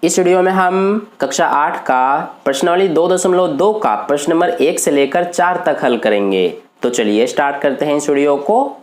इस वीडियो में हम कक्षा 8 का प्रश्नावली 2.2 का प्रश्न नंबर 1 से लेकर 4 तक हल करेंगे। तो चलिए स्टार्ट करते हैं इस वीडियो को।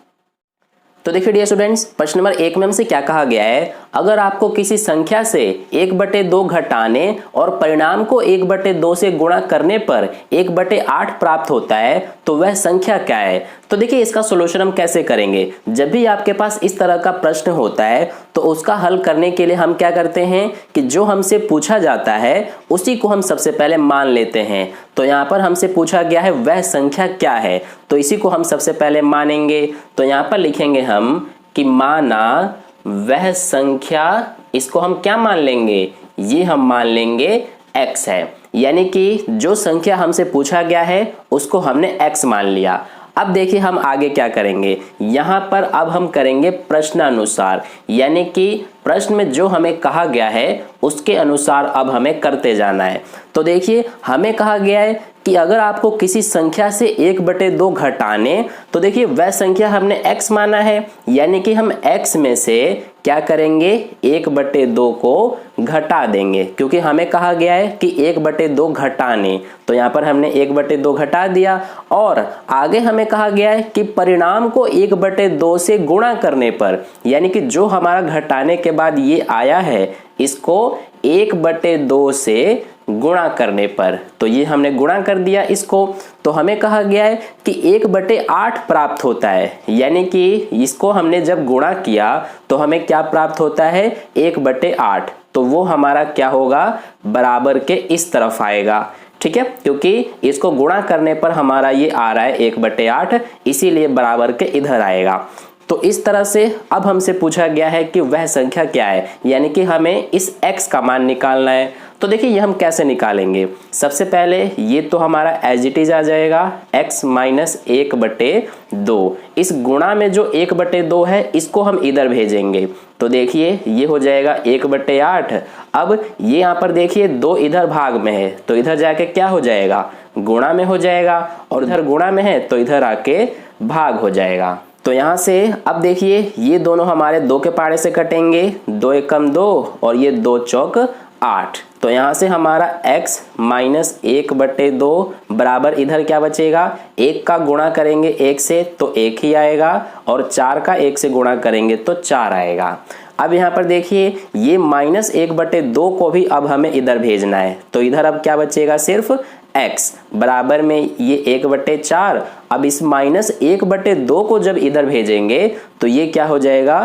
तो देखिए डियर स्टूडेंट्स, प्रश्न नंबर 1 में हमसे क्या कहा गया है, अगर आपको किसी संख्या से 1/2 घटाने और परिणाम को 1/2 से गुणा करने पर 1/8 प्राप्त होता है तो वह संख्या क्या है। तो देखिए इसका सॉल्यूशन हम कैसे करेंगे। जब भी आपके पास इस तरह का प्रश्न होता है तो उसका हल करने के लिए हम क्या करते हैं कि जो हमसे पूछा जाता है उसी को हम सबसे पहले मान लेते हैं। तो यहाँ पर हमसे पूछा गया है वह संख्या क्या है, तो इसी को हम सबसे पहले मानेंगे। तो यहाँ पर लिखेंगे हम कि माना वह संख्या, इसको हम क्या मान लेंगे, ये हम मान लेंगे x है। यानी कि जो संख्या हमसे पूछा गया है उसको हमने x मान लिया। अब देखिए हम आगे क्या करेंगे, यहाँ पर अब हम करेंगे प्रश्नानुसार, यानी कि प्रश्न में जो हमें कहा गया है उसके अनुसार अब हमें करते जाना है। तो देखिए हमें कहा गया है कि अगर आपको किसी संख्या से 1/2 घटाने, तो देखिए वह संख्या हमने x माना है, यानी कि हम x में से क्या करेंगे 1/2 को घटा देंगे, क्योंकि हमें कहा गया है कि 1/2 घटाने। तो यहाँ पर हमने 1/2 घटा दिया और आगे हमें कहा गया है कि परिणाम को 1/2 से गुणा करने पर, यानी कि जो हमारा घटाने के बाद ये आया है इसको 1/2 से गुणा करने पर, तो ये हमने गुणा कर दिया इसको। तो हमें कहा गया है कि 1/8 प्राप्त होता है, यानी कि इसको हमने जब गुणा किया तो हमें क्या प्राप्त होता है 1/8। तो वो हमारा क्या होगा, बराबर के इस तरफ आएगा, ठीक है, क्योंकि इसको गुणा करने पर हमारा ये आ रहा है 1/8, इसीलिए बराबर के इधर आएगा। तो इस तरह से अब हमसे पूछा गया है कि वह संख्या क्या है, यानी कि हमें इस x का मान निकालना है। तो देखिए ये हम कैसे निकालेंगे, सबसे पहले ये तो हमारा एज इट इज आ जाएगा x माइनस 1/2। इस गुणा में जो 1/2 है इसको हम इधर भेजेंगे, तो देखिए ये हो जाएगा 1/8। अब ये यहाँ पर देखिए 2 इधर भाग में है तो इधर जाके क्या हो जाएगा, गुणा में हो जाएगा, और इधर गुणा में है तो इधर आके भाग हो जाएगा। तो यहाँ से अब देखिए ये दोनों हमारे 2 के पाड़े से कटेंगे, 2 एकम 2 और ये 2 चौक 8। तो यहाँ से हमारा x माइनस 1/2 बराबर इधर क्या बचेगा, 1 का गुणा करेंगे 1 से तो 1 ही आएगा, और 4 का 1 से गुणा करेंगे तो 4 आएगा। अब यहाँ पर देखिए ये माइनस 1/2 को भी अब हमें इधर भेजना है, तो इधर अब क्या बचेगा, सिर्फ x बराबर में ये 1/4। अब इस माइनस 1/2 को जब इधर भेजेंगे तो ये क्या हो जाएगा,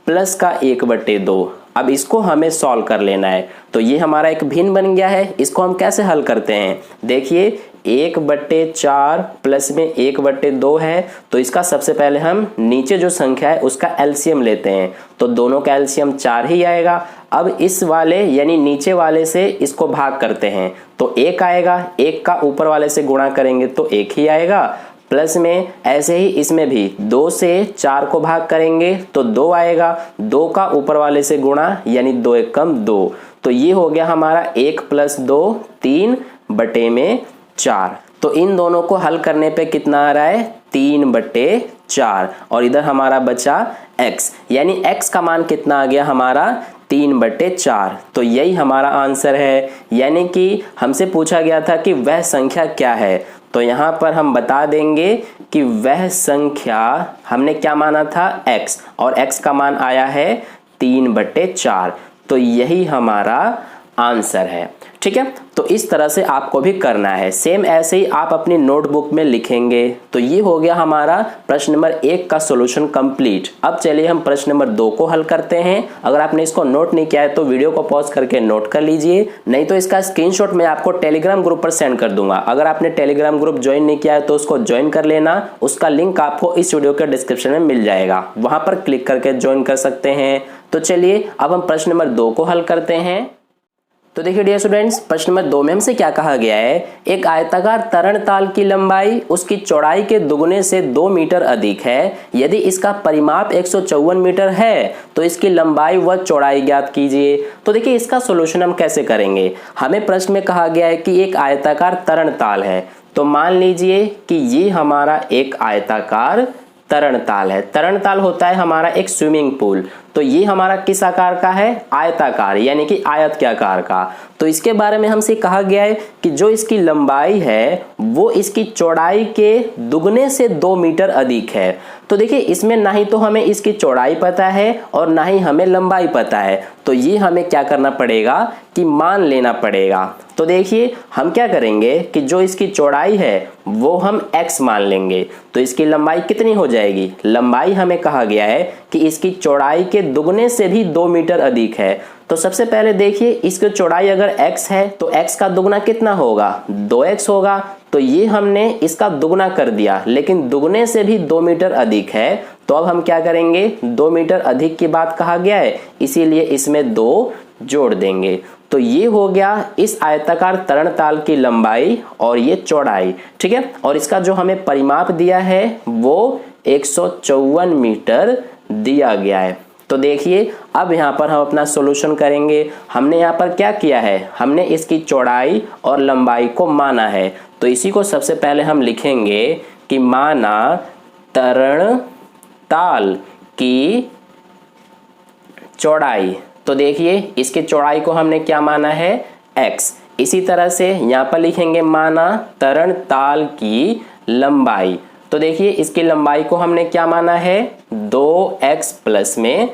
प्लस का 1/2। अब इसको हमें सॉल्व कर लेना है, तो ये हमारा एक भिन्न बन गया है। इसको हम कैसे हल करते हैं, देखिए 1/4 प्लस में 1/2 है, तो इसका सबसे पहले हम नीचे जो संख्या है उसका एलसीएम लेते हैं, तो दोनों का एलसीएम 4 ही आएगा। अब इस वाले यानी नीचे वाले से इसको भाग करते हैं तो 1 आएगा, 1 का ऊपर वाले से गुणा करेंगे तो 1 ही आएगा, प्लस में ऐसे ही इसमें भी 2 से 4 को भाग करेंगे तो 2 आएगा, 2 का ऊपर वाले से गुणा यानी 2 एकम 2। तो ये हो गया हमारा 1 + 2 3/4। तो इन दोनों को हल करने पे कितना आ रहा है, 3/4, और इधर हमारा बचा x, यानी x का मान कितना आ गया हमारा 3/4। तो यही हमारा आंसर है, यानी कि हमसे पूछा गया था कि वह संख्या क्या है, तो यहाँ पर हम बता देंगे कि वह संख्या हमने क्या माना था x, और x का मान आया है 3/4। तो यही हमारा आंसर है, ठीक है। तो इस तरह से आपको भी करना है, सेम ऐसे ही आप अपनी नोटबुक में लिखेंगे। तो ये हो गया हमारा प्रश्न नंबर 1 का सॉल्यूशन कंप्लीट। अब चलिए हम प्रश्न नंबर 2 को हल करते हैं। अगर आपने इसको नोट नहीं किया है तो वीडियो को पॉज करके नोट कर लीजिए, नहीं तो इसका स्क्रीनशॉट मैं आपको टेलीग्राम ग्रुप पर सेंड कर दूंगा। अगर आपने टेलीग्राम ग्रुप ज्वाइन नहीं किया है तो उसको ज्वाइन कर लेना, उसका लिंक आपको इस वीडियो के डिस्क्रिप्शन में मिल जाएगा, वहां पर क्लिक करके ज्वाइन कर सकते हैं। तो चलिए अब हम प्रश्न नंबर 2 को हल करते हैं। तो देखिए डियर स्टूडेंट्स, प्रश्न नंबर 2 में हमसे क्या कहा गया है, एक आयताकार तरण ताल की लंबाई उसकी चौड़ाई के दुगने से 2 मीटर अधिक है। यदि इसका परिमाप 154 मीटर है तो इसकी लंबाई व चौड़ाई ज्ञात कीजिए। तो देखिए इसका सॉल्यूशन हम कैसे करेंगे, हमें प्रश्न में कहा गया है कि एक आयताकार तरण ताल है, तो मान लीजिए कि ये हमारा एक आयताकार तरणताल है। तरणताल होता है हमारा एक स्विमिंग पूल। तो ये हमारा किस आकार का है? आयताकार, यानी कि आयत के आकार का। तो इसके बारे में हमसे कहा गया है कि जो इसकी लंबाई है वो इसकी चौड़ाई के दुगने से 2 मीटर अधिक है। तो देखिए इसमें ना ही तो हमें इसकी चौड़ाई पता है और ना ही हमें लंबाई पता है। तो ये हमें क्या करना पड़ेगा कि मान लेना पड़ेगा। तो देखिए हम क्या करेंगे कि जो इसकी चौड़ाई है वो हम x मान लेंगे। तो इसकी लंबाई कितनी हो जाएगी? लंबाई हमें कहा गया है कि इसकी चौड़ाई के दुगने से भी 2 मीटर अधिक है। तो सबसे पहले देखिए इसकी चौड़ाई अगर x है तो x का दुगना कितना होगा? 2x होगा। तो ये हमने इसका दुगना कर दिया, लेकिन दुगने से भी 2 मीटर अधिक है। तो अब हम क्या करेंगे? 2 मीटर अधिक की बात कहा गया है, इसीलिए इसमें 2 जोड़ देंगे। तो ये हो गया इस आयताकार तरणताल की लंबाई और ये चौड़ाई, ठीक है। और इसका जो हमें परिमाप दिया है वो 154 मीटर दिया गया है। तो देखिए अब यहाँ पर हम अपना सॉल्यूशन करेंगे। हमने यहाँ पर क्या किया है? हमने इसकी चौड़ाई और लंबाई को माना है। तो इसी को सबसे पहले हम लिखेंगे कि माना तरणताल की चौड़ाई। तो देखिए इसकी चौड़ाई को हमने क्या माना है? x। इसी तरह से यहाँ पर लिखेंगे माना तरणताल की लंबाई। तो देखिए इसकी लंबाई को हमने क्या माना है? 2x प्लस में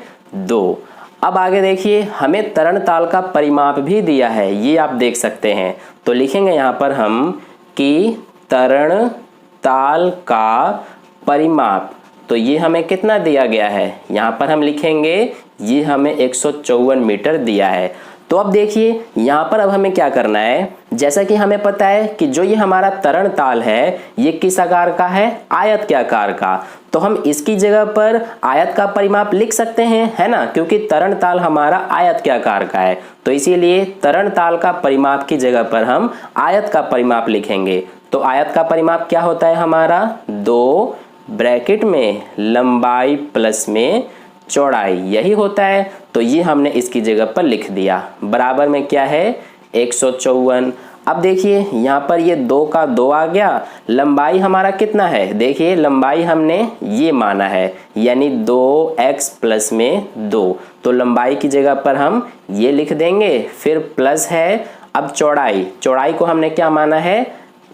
2। अब आगे देखिए हमें तरणताल का परिमाप भी दिया है, ये आप देख सकते हैं। तो लिखेंगे यहाँ पर हम कि तरणताल का परिमाप। तो ये हमें कितना दिया गया है? यहाँ पर हम लिखेंगे ये हमें 154 मीटर दिया है। तो अब देखिए यहाँ पर अब हमें क्या करना है? जैसा कि हमें पता है कि जो ये हमारा तरणताल है ये किस आकार का है? आयत के आकार का। तो हम इसकी जगह पर आयत का परिमाप लिख सकते हैं, है ना, क्योंकि तरणताल हमारा आयत के आकार का है। तो इसीलिए तरणताल का परिमाप की जगह पर हम आयत का परिमाप लिखेंगे। तो आयत का परिमाप क्या होता है हमारा? 2 ब्रैकेट में लंबाई प्लस में चौड़ाई, यही होता है। तो ये हमने इसकी जगह पर लिख दिया। बराबर में क्या है? 154। अब देखिए यहाँ पर ये 2 का 2 आ गया। लंबाई हमारा कितना है? देखिए लंबाई हमने ये माना है, यानी 2x प्लस में 2। तो लंबाई की जगह पर हम ये लिख देंगे, फिर प्लस है। अब चौड़ाई, चौड़ाई को हमने क्या माना है?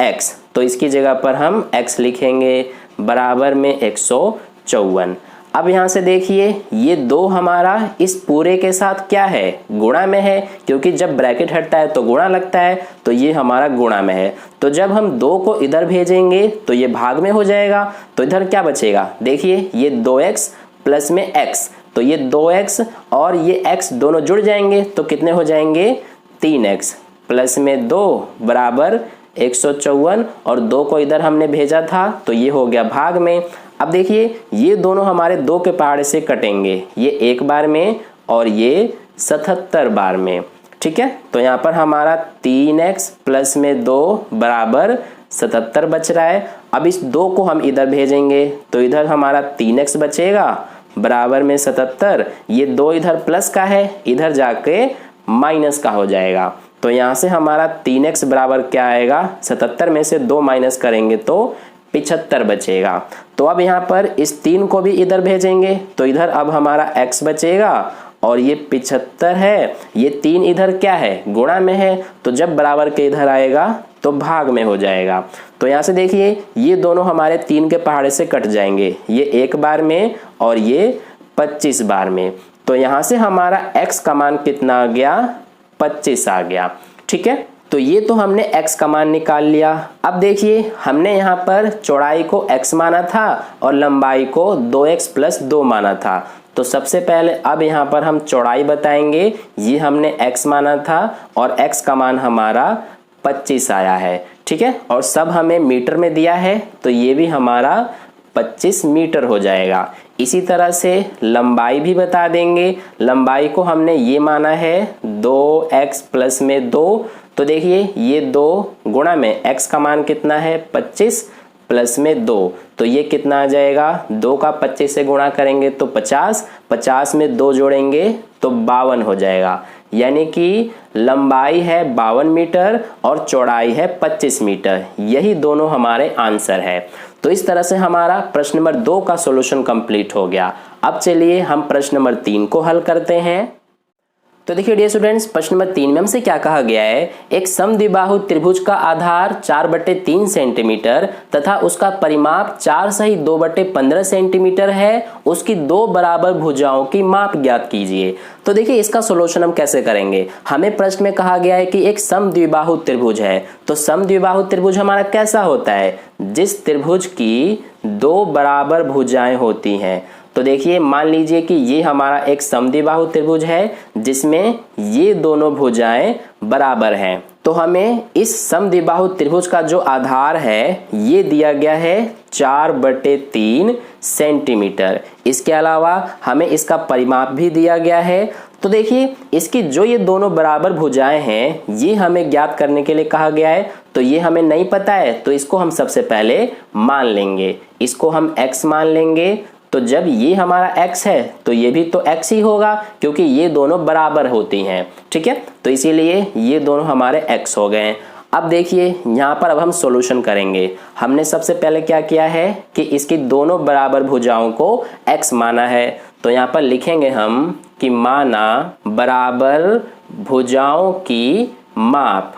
x। तो इसकी जगह पर हम x लिखेंगे, बराबर में 154। अब यहाँ से देखिए ये 2 हमारा इस पूरे के साथ क्या है? गुणा में है, क्योंकि जब ब्रैकेट हटता है तो गुणा लगता है। तो ये हमारा गुणा में है। तो जब हम 2 को इधर भेजेंगे तो ये भाग में हो जाएगा। तो इधर क्या बचेगा? देखिए ये 2x प्लस में x। तो ये 2x और ये x दोनों जुड़ जाएंगे तो कितने हो जाएंगे? 3x प्लस में 2 बराबर 154। और 2 को इधर हमने भेजा था तो ये हो गया भाग में। अब देखिए ये दोनों हमारे 2 के पहाड़े से कटेंगे, ये 1 बार में और ये 77 बार में, ठीक है। तो यहाँ पर हमारा 3x प्लस में 2 बराबर 77 बच रहा है। अब इस 2 को हम इधर भेजेंगे तो इधर हमारा 3x बचेगा, बराबर में 77। ये 2 इधर प्लस का है, इधर जाके माइनस का हो जाएगा। तो यहाँ से हमारा 3x बराबर क्या आएगा? 77 में से 2 माइनस करेंगे तो 75 बचेगा। तो अब यहाँ पर इस 3 को भी इधर भेजेंगे तो इधर अब हमारा x बचेगा और ये 75 है। ये 3 इधर क्या है? गुणा में है। तो जब बराबर के इधर आएगा तो भाग में हो जाएगा। तो यहाँ से देखिए ये दोनों हमारे 3 के पहाड़े से कट जाएंगे, ये 1 बार में और ये 25 बार में। तो यहाँ से हमारा x का मान कितना आ गया? 25 आ गया, ठीक है। तो ये तो हमने x का मान निकाल लिया। अब देखिए हमने यहाँ पर चौड़ाई को x माना था और लंबाई को 2x प्लस 2 माना था। तो सबसे पहले अब यहाँ पर हम चौड़ाई बताएंगे। ये हमने x माना था और x का मान हमारा 25 आया है, ठीक है। और सब हमें मीटर में दिया है तो ये भी हमारा 25 मीटर हो जाएगा। इसी तरह से लंबाई भी बता देंगे। लंबाई को हमने ये माना है 2x प्लस में 2। तो देखिए ये 2 गुणा में x का मान कितना है? 25 प्लस में 2। तो ये कितना आ जाएगा? 2 का 25 से गुणा करेंगे तो 50, 50 में 2 जोड़ेंगे तो 52 हो जाएगा। यानी कि लंबाई है 52 मीटर और चौड़ाई है 25 मीटर। यही दोनों हमारे आंसर है। तो इस तरह से हमारा प्रश्न नंबर 2 का सॉल्यूशन कंप्लीट हो गया। अब चलिए हम प्रश्न नंबर 3 को हल करते हैं। तो देखिए डियर स्टूडेंट्स, प्रश्न नंबर 3 में हमसे क्या कहा गया है, एक समद्विबाहु त्रिभुज का आधार 4/3 सेंटीमीटर तथा उसका परिमाप 4 सही 2/15 सेंटीमीटर है, उसकी दो बराबर भुजाओं की माप ज्ञात कीजिए। तो देखिए इसका सॉल्यूशन हम कैसे करेंगे। हमें प्रश्न में कहा गया है कि एक समद्विबाहु त्रिभुज है, तो समद्विबाहु त्रिभुज हमारा कैसा होता है, जिस त्रिभुज की दो बराबर भुजाएं होती हैं। तो देखिए मान लीजिए कि ये हमारा एक समद्विबाहु त्रिभुज है जिसमें ये दोनों भुजाएं बराबर हैं। तो हमें इस समद्विबाहु त्रिभुज का जो आधार है ये दिया गया है 4/3 सेंटीमीटर। इसके अलावा हमें इसका परिमाप भी दिया गया है। तो देखिए इसकी जो ये दोनों बराबर भुजाएं हैं ये हमें ज्ञात करने के लिए कहा गया है। तो ये हमें नहीं पता है तो इसको हम सबसे पहले मान लेंगे, इसको हम x मान लेंगे। तो जब ये हमारा x है तो ये भी तो x ही होगा क्योंकि ये दोनों बराबर होती हैं, ठीक है। तो इसीलिए ये दोनों हमारे x हो गए। अब देखिए यहाँ पर अब हम सॉल्यूशन करेंगे। हमने सबसे पहले क्या किया है कि इसकी दोनों बराबर भुजाओं को x माना है। तो यहाँ पर लिखेंगे हम कि माना बराबर भुजाओं की माप।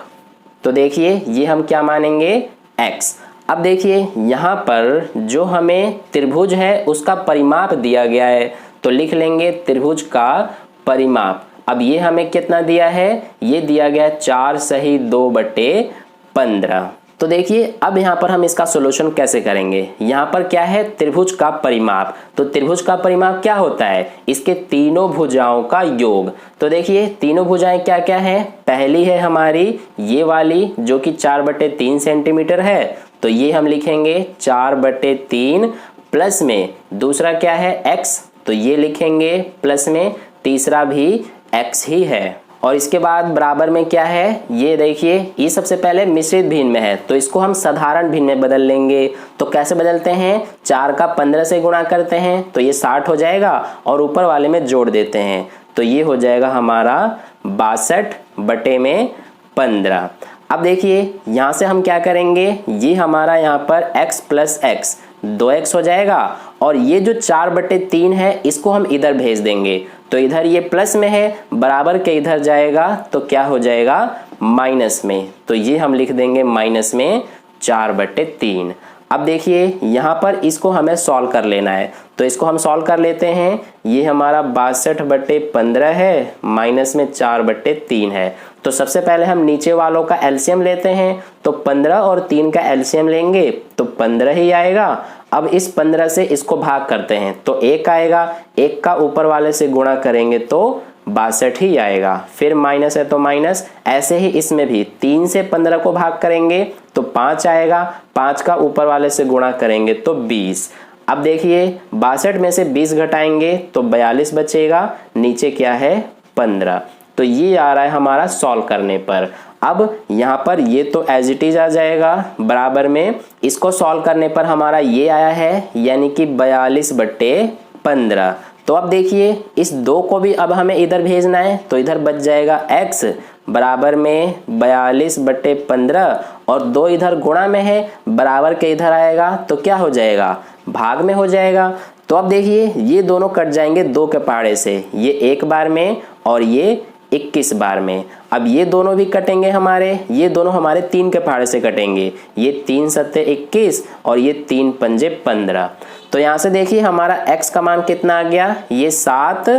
तो देखिए ये हम क्या मानेंगे, x। अब देखिए यहाँ पर जो हमें त्रिभुज है उसका परिमाप दिया गया है, तो लिख लेंगे त्रिभुज का परिमाप। अब ये हमें कितना दिया है, ये दिया गया 4 सही 2/15। तो देखिए अब यहाँ पर हम इसका सॉल्यूशन कैसे करेंगे। यहाँ पर क्या है, त्रिभुज का परिमाप। तो त्रिभुज का परिमाप क्या होता है, इसके तीनों भुजाओं का योग। तो देखिए तीनों भुजाएं क्या क्या है, पहली है हमारी ये वाली जो कि 4/3 सेंटीमीटर है, तो ये हम लिखेंगे 4/3 प्लस में दूसरा क्या है x, तो ये लिखेंगे प्लस में, तीसरा भी x ही है। और इसके बाद बराबर में क्या है, ये देखिए ये सबसे पहले मिश्रित भिन्न में है तो इसको हम साधारण भिन्न में बदल लेंगे। तो कैसे बदलते हैं, 4 का 15 से गुणा करते हैं तो ये 60 हो जाएगा और ऊपर वाले में जोड़ देते हैं तो ये हो जाएगा हमारा 62/15। अब देखिए यहाँ से हम क्या करेंगे, ये हमारा यहाँ पर x प्लस x 2x हो जाएगा और ये जो 4/3 है इसको हम इधर भेज देंगे। तो इधर ये प्लस में है, बराबर के इधर जाएगा तो क्या हो जाएगा माइनस में। तो ये हम लिख देंगे माइनस में 4/3। अब देखिए यहाँ पर इसको हमें सॉल्व कर लेना है तो इसको हम सॉल्व कर लेते हैं। ये हमारा 62/15 है माइनस में 4/3 है। तो सबसे पहले हम नीचे वालों का एलसीएम लेते हैं। तो 15 और 3 का एलसीएम लेंगे तो 15 ही आएगा। अब इस 15 से इसको भाग करते हैं तो 1 आएगा, 1 का ऊपर वाले से गुणा करेंगे तो 62 ही आएगा। फिर माइनस है तो माइनस, ऐसे ही इसमें भी 3 से 15 को भाग करेंगे तो 5 आएगा, 5 का ऊपर वाले से गुणा करेंगे तो 20। अब देखिए 62 में से 20 घटाएंगे तो 42 बचेगा, नीचे क्या है 15। तो ये आ रहा है हमारा सॉल्व करने पर। अब यहाँ पर ये तो एज इट इज आ जाएगा बराबर में, इसको सॉल्व करने पर हमारा ये आया है यानी कि 42/15। तो अब देखिए इस 2 को भी अब हमें इधर भेजना है तो इधर बच जाएगा x बराबर में 42/15 और 2 इधर गुणा में है, बराबर के इधर आएगा तो क्या हो जाएगा भाग में हो जाएगा। तो अब देखिए ये दोनों कट जाएंगे 2 के पहाड़े से, ये 1 बार में और ये 21 बार में। अब ये दोनों भी कटेंगे हमारे, ये दोनों हमारे 3 के पहाड़े से कटेंगे, ये 3 सत्ते 21 और ये 3 पंजे 15। तो यहाँ से देखिए हमारा x का मान कितना आ गया, ये 7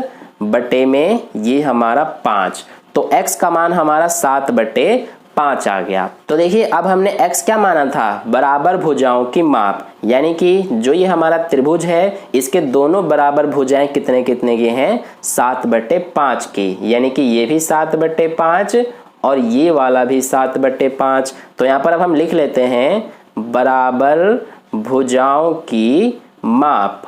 में ये हमारा 5। तो x का मान हमारा 7/5 आ गया। तो देखिए अब हमने x क्या माना था, बराबर भुजाओं की माप, यानी कि जो ये हमारा त्रिभुज है इसके दोनों बराबर भुजाएं कितने कितने की हैं 7/5 की, यानी कि ये भी 7/5 और ये वाला भी 7/5। तो यहाँ पर अब हम लिख लेते हैं बराबर भुजाओं की माप।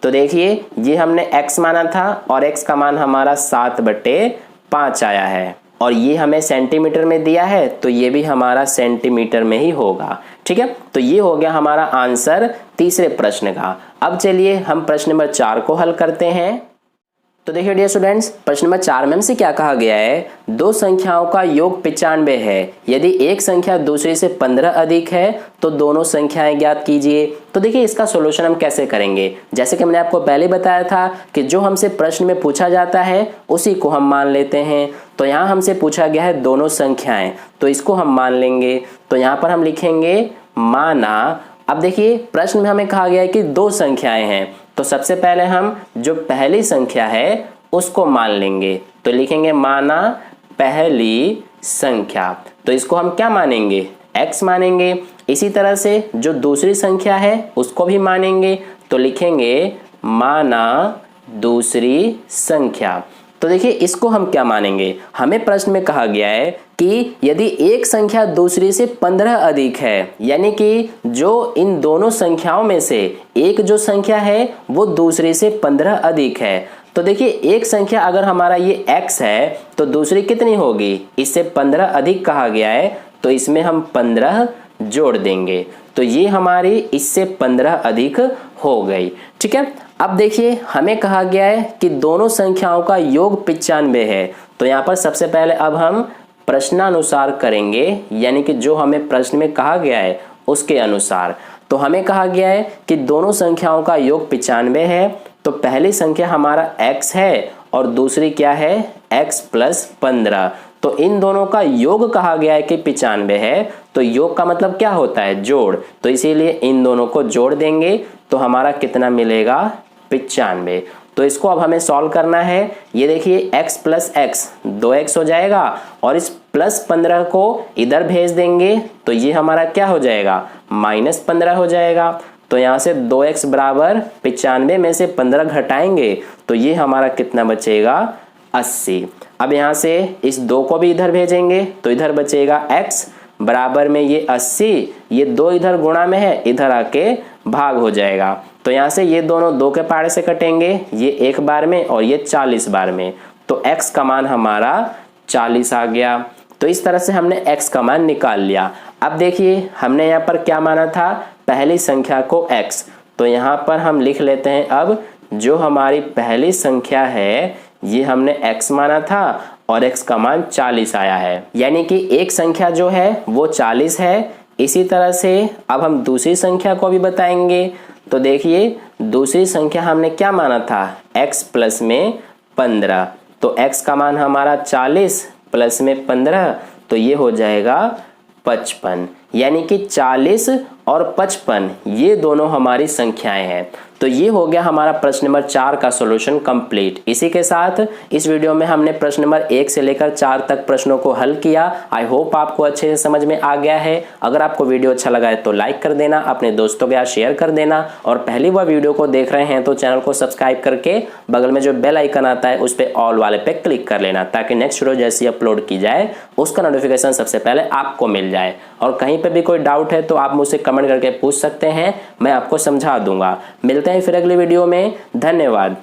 तो देखिए ये हमने x माना था और x का मान हमारा 7/5 आया है और ये हमें सेंटीमीटर में दिया है तो ये भी हमारा सेंटीमीटर में ही होगा, ठीक है। तो ये हो गया हमारा आंसर तीसरे प्रश्न का। अब चलिए हम प्रश्न नंबर 4 को हल करते हैं। तो देखिए डियर स्टूडेंट्स, प्रश्न नंबर 4 में हमसे क्या कहा गया है, दो संख्याओं का योग 95 है। यदि एक संख्या दूसरे से 15 अधिक है तो दोनों संख्याएं ज्ञात कीजिए। तो देखिए इसका सॉल्यूशन हम कैसे करेंगे। जैसे कि मैंने आपको पहले बताया था कि जो हमसे प्रश्न में पूछा जाता है उसी को हम मान लेते हैं। तो यहाँ हमसे पूछा गया है दोनों संख्याएं, तो इसको हम मान लेंगे। तो यहाँ पर हम लिखेंगे माना। अब देखिए प्रश्न में हमें कहा गया है कि दो संख्याएं हैं, तो सबसे पहले हम जो पहली संख्या है उसको मान लेंगे। तो लिखेंगे माना पहली संख्या, तो इसको हम क्या मानेंगे, x मानेंगे। इसी तरह से जो दूसरी संख्या है उसको भी मानेंगे, तो लिखेंगे माना दूसरी संख्या। तो देखिए इसको हम क्या मानेंगे, हमें प्रश्न में कहा गया है कि यदि एक संख्या दूसरी से 15 अधिक है, यानी कि जो इन दोनों संख्याओं में से एक जो संख्या है वो दूसरी से 15 अधिक है। तो देखिए एक संख्या अगर हमारा ये x है तो दूसरी कितनी होगी, इससे 15 अधिक कहा गया है, तो इसमें हम 15 जोड़ देंगे। तो ये हमारी इससे 15 अधिक हो गई। ठीक है, अब देखिए हमें कहा गया है कि दोनों संख्याओं का योग 95 है। तो यहाँ पर सबसे पहले अब हम प्रश्नानुसार करेंगे, यानी कि जो हमें प्रश्न में कहा गया है उसके अनुसार। तो हमें कहा गया है कि दोनों संख्याओं का योग 95 है। तो पहली संख्या हमारा x है और दूसरी क्या है, x प्लस 15। तो इन दोनों का योग कहा गया है कि 95 है, तो योग का मतलब क्या होता है, जोड़। तो इसीलिए इन दोनों को जोड़ देंगे तो हमारा कितना मिलेगा, 95। तो इसको अब हमें सॉल्व करना है। ये देखिए x प्लस x 2x हो जाएगा और इस प्लस 15 को इधर भेज देंगे तो ये हमारा क्या हो जाएगा, माइनस 15 हो जाएगा। तो यहाँ से 2x बराबर 95 में से 15 घटाएंगे तो ये हमारा कितना बचेगा, 80। अब यहाँ से इस 2 को भी इधर भेजेंगे तो इधर बचेगा x बराबर में ये 80, ये 2 इधर गुणा में है, इधर आके भाग हो जाएगा। तो यहाँ से ये दोनों 2 के पारे से कटेंगे, ये 1 बार में और ये 40 बार में। तो x का मान हमारा 40 आ गया। तो इस तरह से हमने x का मान निकाल लिया। अब देखिए हमने यहाँ पर क्या माना था, पहली संख्या को x। तो यहाँ पर हम लिख लेते हैं, अब जो हमारी पहली संख्या है ये हमने x माना था और x का मान 40 आया है, यानी कि एक संख्या जो है वो 40 है। इसी तरह से अब हम दूसरी संख्या को भी बताएंगे। तो देखिए दूसरी संख्या हमने क्या माना था, x प्लस में 15। तो x का मान हमारा 40 प्लस में 15, तो ये हो जाएगा 55, यानी कि 40 और 55 ये दोनों हमारी संख्याएं हैं। तो ये हो गया हमारा प्रश्न नंबर 4 का सॉल्यूशन कंप्लीट। इसी के साथ इस वीडियो में हमने प्रश्न नंबर 1 से लेकर 4 तक प्रश्नों को हल किया। आई होप आपको अच्छे से समझ में आ गया है। अगर आपको वीडियो अच्छा लगा है तो लाइक कर देना, अपने दोस्तों के साथ शेयर कर देना, और पहली बार वीडियो को देख रहे हैं तो चैनल को सब्सक्राइब करके बगल में जो बेल आइकन आता है उस पर ऑल वाले पे क्लिक कर लेना, ताकि नेक्स्ट वीडियो जैसी अपलोड की जाए उसका नोटिफिकेशन सबसे पहले आपको मिल जाए। और कहीं पर भी कोई डाउट है तो आप मुझसे कमेंट करके पूछ सकते हैं, मैं आपको समझा दूंगा। मिलते हैं फिर अगली वीडियो में। धन्यवाद।